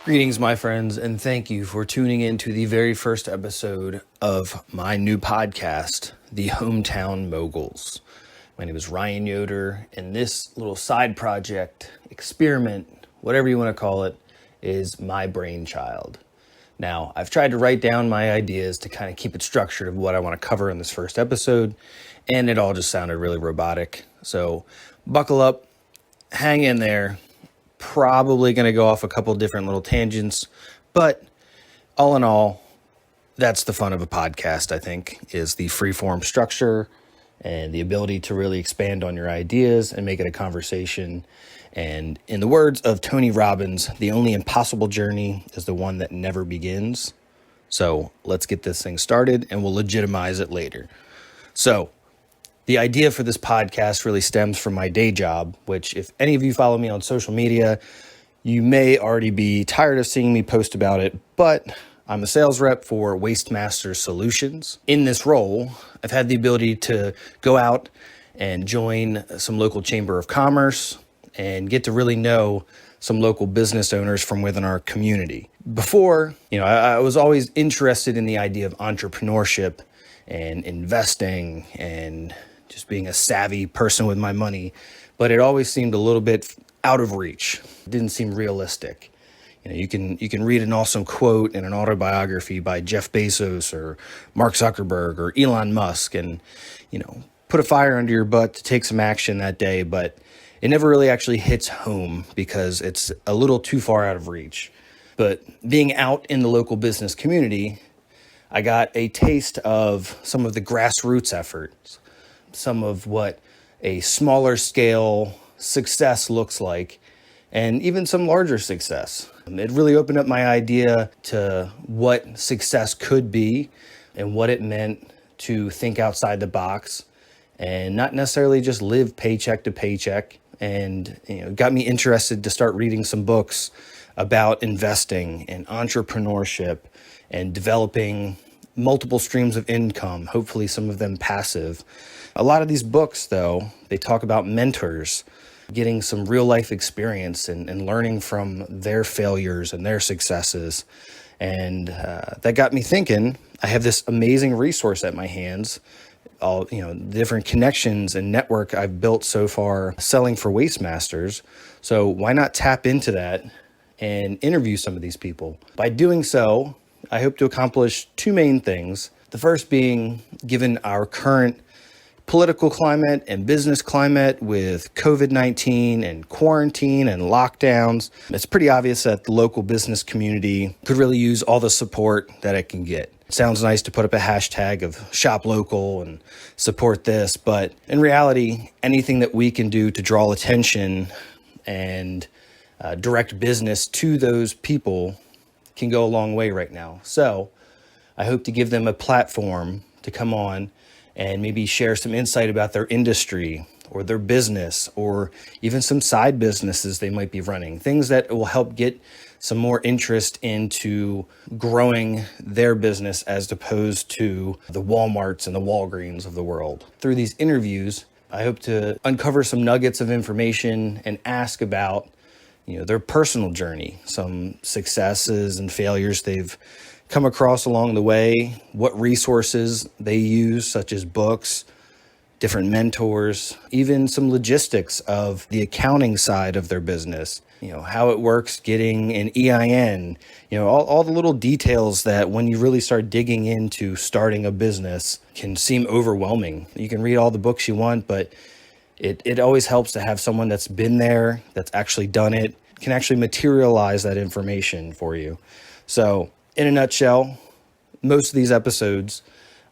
Greetings, my friends, and thank you for tuning in to the very first episode of my new podcast, The Hometown Moguls. My name is Ryan Yoder, and this little side project, experiment, whatever you want to call it, is my brainchild. Now, I've tried to write down my ideas to kind of keep it structured of what I want to cover in this first episode, and it all just sounded really robotic. So buckle up, hang in there. Probably going to go off a couple different little tangents, but all in all, that's the fun of a podcast, I think, is the free-form structure and the ability to really expand on your ideas and make it a conversation. And in the words of Tony Robbins, the only impossible journey is the one that never begins. So let's get this thing started and we'll legitimize it later. So the idea for this podcast really stems from my day job, which if any of you follow me on social media, you may already be tired of seeing me post about it, but I'm a sales rep for Waste Masters Solutions. In this role, I've had the ability to go out and join some local chamber of commerce and get to really know some local business owners from within our community. Before, I was always interested in the idea of entrepreneurship and investing and just being a savvy person with my money, but it always seemed a little bit out of reach. It didn't seem realistic. You can read an awesome quote in an autobiography by Jeff Bezos or Mark Zuckerberg or Elon Musk and, put a fire under your butt to take some action that day, but it never really actually hits home because it's a little too far out of reach. But being out in the local business community, I got a taste of some of the grassroots efforts, some of what a smaller scale success looks like, and even some larger success. It really opened up my idea to what success could be and what it meant to think outside the box and not necessarily just live paycheck to paycheck. And got me interested to start reading some books about investing and entrepreneurship and developing multiple streams of income, hopefully some of them passive. A lot of these books, though, they talk about mentors, getting some real life experience and learning from their failures and their successes. And that got me thinking, I have this amazing resource at my hands, all different connections and network I've built so far selling for Waste Masters. So why not tap into that and interview some of these people? By doing so, I hope to accomplish two main things. The first being, given our current political climate and business climate with COVID-19 and quarantine and lockdowns, it's pretty obvious that the local business community could really use all the support that it can get. It sounds nice to put up a hashtag of shop local and support this, but in reality, anything that we can do to draw attention and direct business to those people can go a long way right now. So I hope to give them a platform to come on and maybe share some insight about their industry or their business or even some side businesses they might be running, things that will help get some more interest into growing their business as opposed to the Walmarts and the Walgreens of the world. Through these interviews, I hope to uncover some nuggets of information and ask about their personal journey, some successes and failures they've come across along the way, what resources they use, such as books, different mentors, even some logistics of the accounting side of their business, how it works getting an EIN, all the little details that when you really start digging into starting a business can seem overwhelming. You can read all the books you want, but it always helps to have someone that's been there, that's actually done it, can actually materialize that information for you. So in a nutshell, most of these episodes,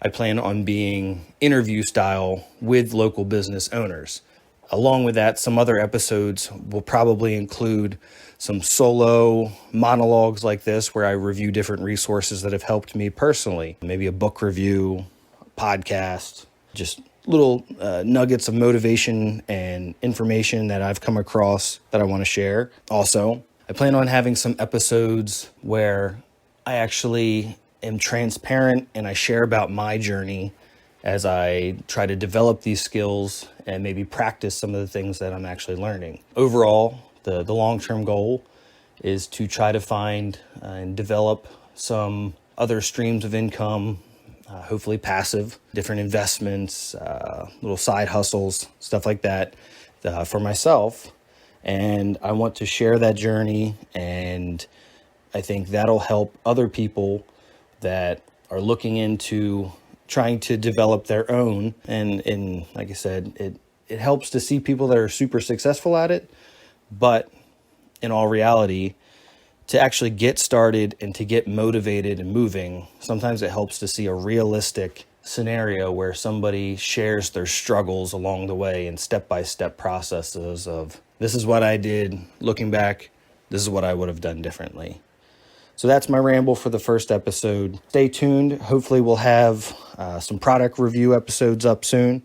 I plan on being interview style with local business owners. Along with that, some other episodes will probably include some solo monologues like this, where I review different resources that have helped me personally. Maybe a book review, podcast, just little nuggets of motivation and information that I've come across that I want to share. Also, I plan on having some episodes where I actually am transparent and I share about my journey as I try to develop these skills and maybe practice some of the things that I'm actually learning. Overall, the long-term goal is to try to find and develop some other streams of income, hopefully passive, different investments, little side hustles, stuff like that for myself. And I want to share that journey, and I think that'll help other people that are looking into trying to develop their own. And like I said, it helps to see people that are super successful at it, but in all reality, to actually get started and to get motivated and moving, sometimes it helps to see a realistic scenario where somebody shares their struggles along the way and step-by-step processes of, this is what I did, looking back, this is what I would have done differently. So that's my ramble for the first episode. Stay tuned. Hopefully we'll have some product review episodes up soon,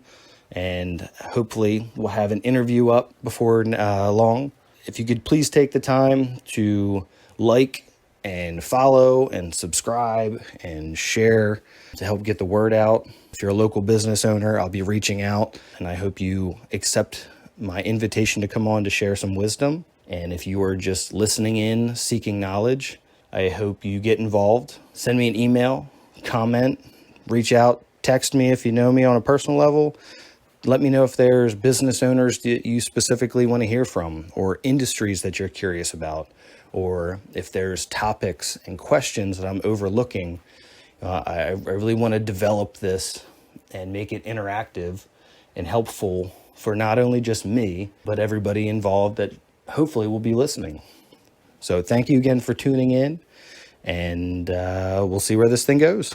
and hopefully we'll have an interview up before long. If you could please take the time to like and follow and subscribe and share to help get the word out. If you're a local business owner, I'll be reaching out, and I hope you accept my invitation to come on to share some wisdom. And if you are just listening in, seeking knowledge, I hope you get involved. Send me an email, comment, reach out, text me if you know me on a personal level. Let me know if there's business owners that you specifically want to hear from, or industries that you're curious about, or if there's topics and questions that I'm overlooking. I really want to develop this and make it interactive and helpful for not only just me, but everybody involved that hopefully will be listening. So thank you again for tuning in, and we'll see where this thing goes.